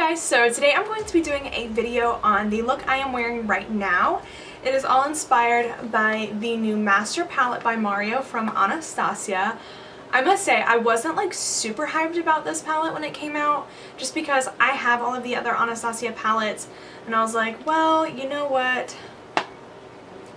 guys, so today I'm going to be doing a video on the look I am wearing right now. It is all inspired by the new Master palette by Mario from Anastasia. I must say, I wasn't like super hyped about this palette when it came out, just because I have all of the other Anastasia palettes, and I was like, well, you know what?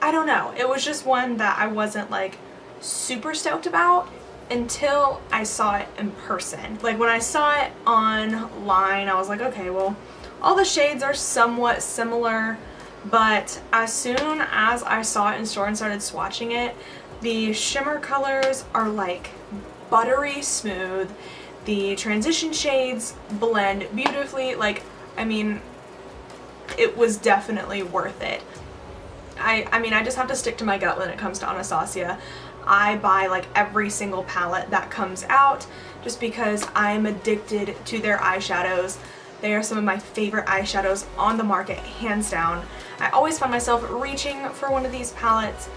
I don't know. It was just one that I wasn't like super stoked about until I saw it in person. Like when I saw it online, I was like, okay, well, all the shades are somewhat similar, but as soon as I saw it in store and started swatching it, the shimmer colors are like buttery smooth. The transition shades blend beautifully. Like, I mean, it was definitely worth it. I mean, I just have to stick to my gut when it comes to Anastasia. I buy like every single palette that comes out just because I'm addicted to their eyeshadows. They are some of my favorite eyeshadows on the market, hands down. I always find myself reaching for one of these palettes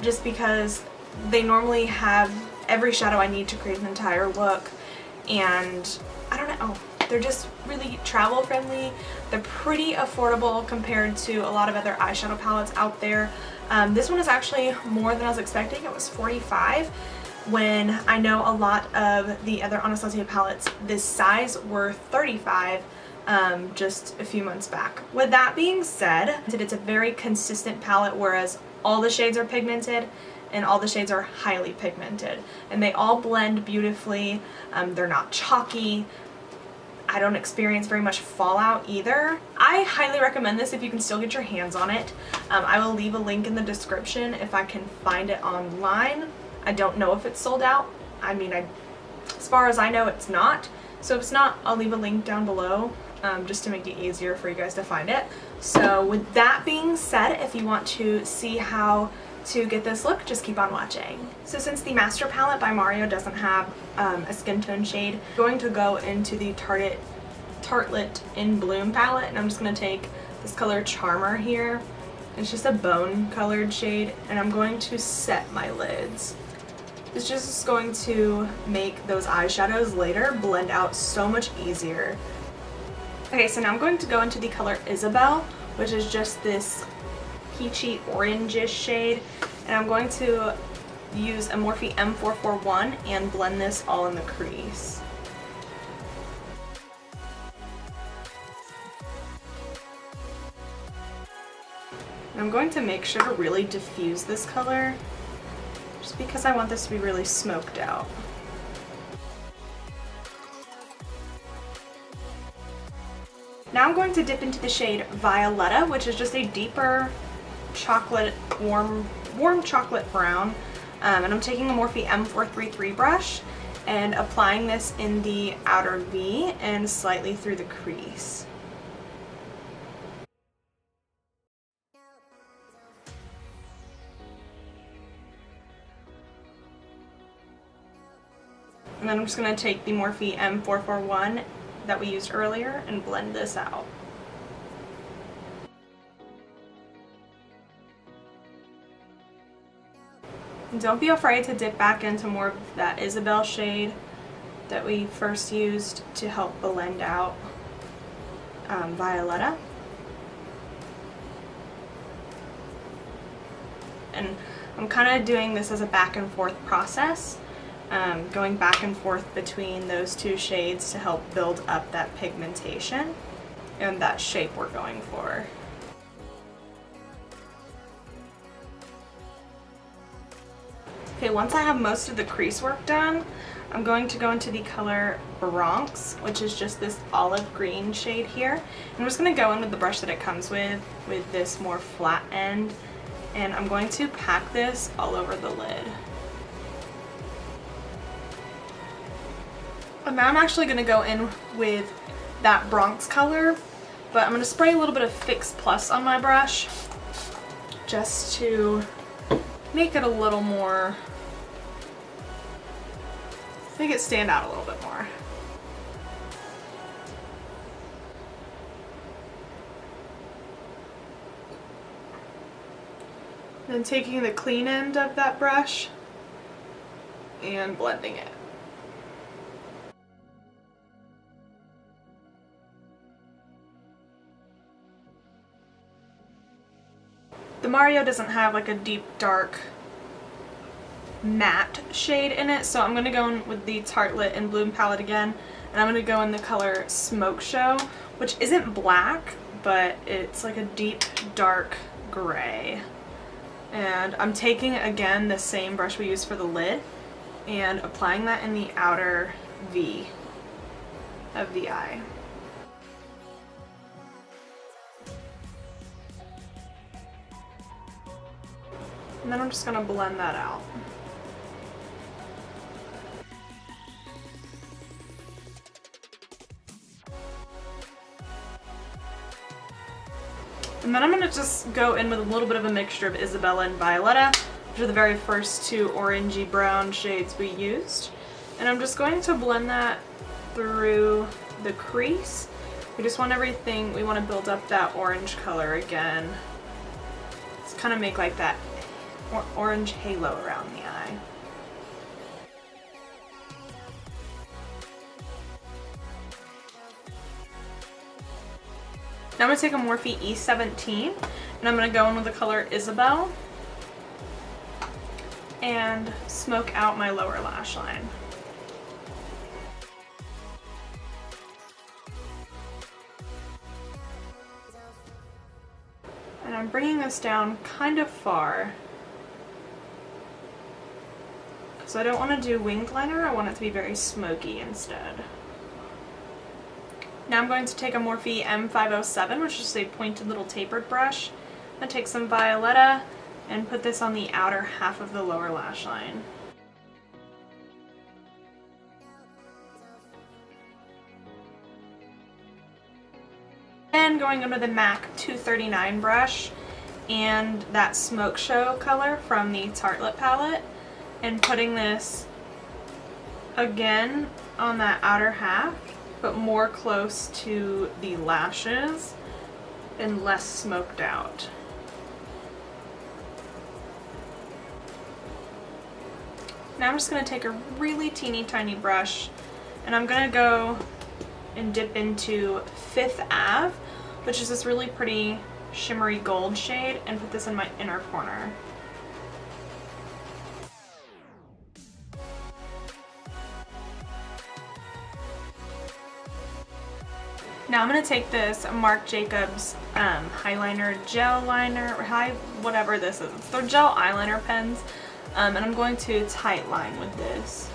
just because they normally have every shadow I need to create an entire look, and I don't know, they're just really travel friendly. They're pretty affordable compared to a lot of other eyeshadow palettes out there. This one is actually more than I was expecting. It was $45 when I know a lot of the other Anastasia palettes this size were $35 just a few months back. With that being said, it's a very consistent palette, whereas all the shades are pigmented and all the shades are highly pigmented, and they all blend beautifully. They're not chalky. I don't experience very much fallout either. I highly recommend this if you can still get your hands on it. I will leave a link in the description if I can find it online. I don't know if it's sold out. I mean, as far as I know, it's not. So if it's not, I'll leave a link down below just to make it easier for you guys to find it. So with that being said, if you want to see how to get this look, just keep on watching. So since the Master palette by Mario doesn't have a skin tone shade, I'm going to go into the Tartelette in Bloom palette, and I'm just going to take this color Charmer here. It's just a bone colored shade, and I'm going to set my lids. This just is going to make those eyeshadows later blend out so much easier. Okay, so now I'm going to go into the color Isabelle, which is just this peachy orangish shade, and I'm going to use a Morphe M441 and blend this all in the crease. And I'm going to make sure to really diffuse this color just because I want this to be really smoked out. Now I'm going to dip into the shade Violetta, which is just a deeper chocolate, warm chocolate brown, and I'm taking a Morphe M433 brush and applying this in the outer V and slightly through the crease. And then I'm just going to take the Morphe M441 that we used earlier and blend this out. And don't be afraid to dip back into more of that Isabelle shade that we first used to help blend out Violetta. And I'm kind of doing this as a back and forth process, going back and forth between those two shades to help build up that pigmentation and that shape we're going for. Okay, once I have most of the crease work done, I'm going to go into the color Bronx, which is just this olive green shade here. And I'm just going to go in with the brush that it comes with this more flat end, and I'm going to pack this all over the lid. And now I'm actually going to go in with that Bronx color, but I'm going to spray a little bit of Fix Plus on my brush just to make it a little more, make it stand out a little bit more. Then taking the clean end of that brush and blending it. The Mario doesn't have like a deep dark matte shade in it, so I'm going to go in with the Tartelette in Bloom palette again, and I'm going to go in the color Smoke Show, which isn't black, but it's like a deep dark gray. And I'm taking again the same brush we used for the lid and applying that in the outer V of the eye. And then I'm just going to blend that out. And then I'm going to just go in with a little bit of a mixture of Isabella and Violetta, which are the very first two orangey brown shades we used. And I'm just going to blend that through the crease. We just want everything, we want to build up that orange color again. Let's kind of make like that orange halo around the eye. Now I'm going to take a Morphe E17 and I'm going to go in with the color Isabel and smoke out my lower lash line. And I'm bringing this down kind of far because I don't want to do winged liner, I want it to be very smoky instead. Now I'm going to take a Morphe M507, which is a pointed little tapered brush. I'm going to take some Violetta and put this on the outer half of the lower lash line. Then going under the MAC 239 brush and that Smoke Show color from the Tartelette palette and putting this again on that outer half, but more close to the lashes and less smoked out. Now I'm just going to take a really teeny tiny brush and I'm going to go and dip into Fifth Ave, which is this really pretty shimmery gold shade, and put this in my inner corner. Now I'm going to take this Marc Jacobs highliner gel liner, or whatever this is. They're gel eyeliner pens, and I'm going to tight line with this.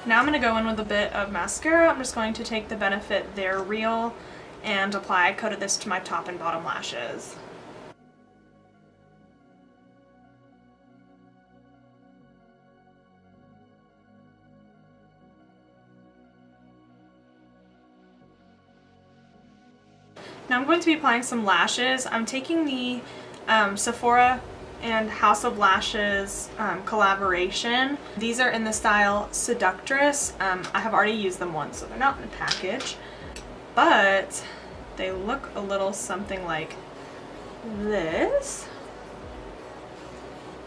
Now I'm going to go in with a bit of mascara. I'm just going to take the Benefit They're Real and apply a coat of this to my top and bottom lashes. Now I'm going to be applying some lashes. I'm taking the Sephora and House of Lashes collaboration. These are in the style Seductress. I have already used them once, so they're not in the package, but they look a little something like this.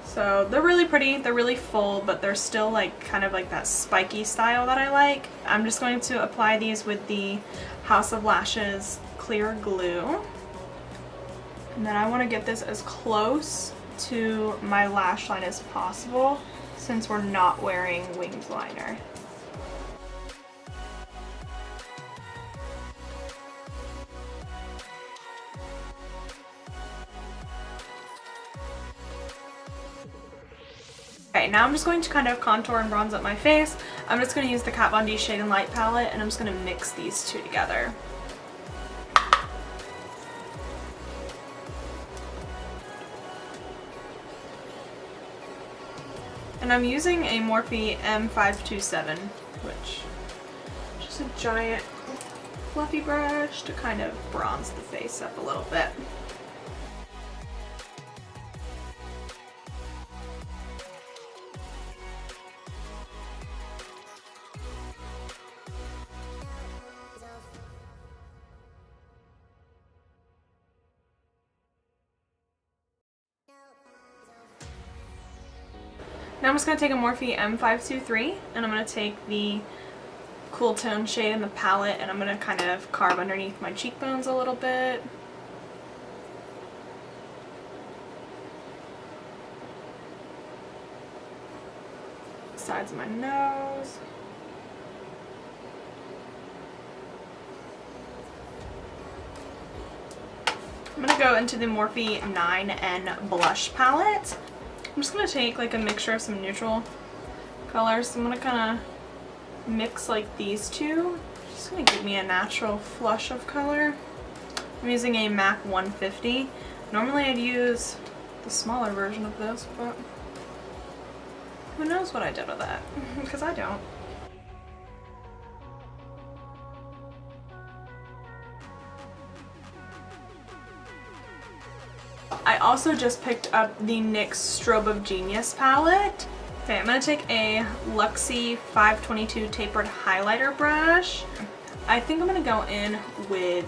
So they're really pretty, they're really full, but they're still like kind of like that spiky style that I like. I'm just going to apply these with the House of Lashes clear glue. And then I want to get this as close to my lash line as possible since we're not wearing winged liner. Okay, now I'm just going to kind of contour and bronze up my face. I'm just going to use the Kat Von D Shade and Light palette, and I'm just going to mix these two together. And I'm using a Morphe M527, which is just a giant fluffy brush to kind of bronze the face up a little bit. Now I'm just going to take a Morphe M523 and I'm going to take the cool tone shade in the palette, and I'm going to kind of carve underneath my cheekbones a little bit. Sides of my nose. I'm going to go into the Morphe 9N blush palette. I'm just going to take like a mixture of some neutral colors. So I'm going to kind of mix like these two. Just going to give me a natural flush of color. I'm using a MAC 150. Normally I'd use the smaller version of this, but who knows what I did with that, because I don't. I also just picked up the NYX Strobe of Genius palette. Okay, I'm going to take a Luxie 522 tapered highlighter brush. I think I'm going to go in with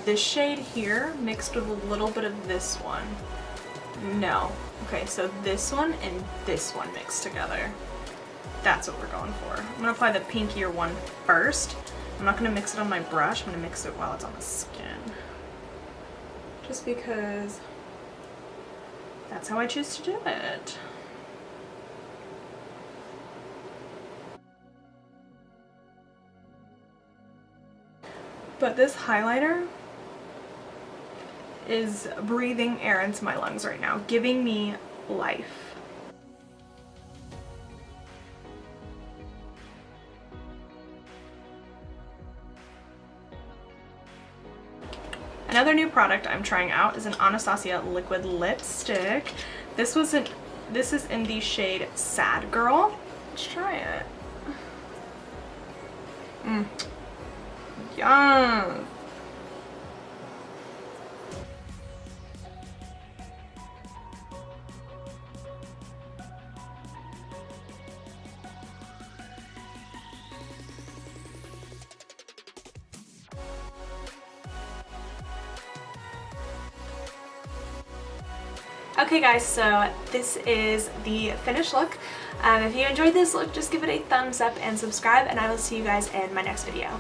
this shade here mixed with a little bit of this one. No. Okay, so this one and this one mixed together. That's what we're going for. I'm going to apply the pinkier one first. I'm not going to mix it on my brush. I'm going to mix it while it's on the skin. Just because that's how I choose to do it. But this highlighter is breathing air into my lungs right now, giving me life. Another new product I'm trying out is an Anastasia liquid lipstick. This is in the shade Sad Girl. Let's try it. Yum. Okay guys, so this is the finished look. If you enjoyed this look, just give it a thumbs up and subscribe, and I will see you guys in my next video.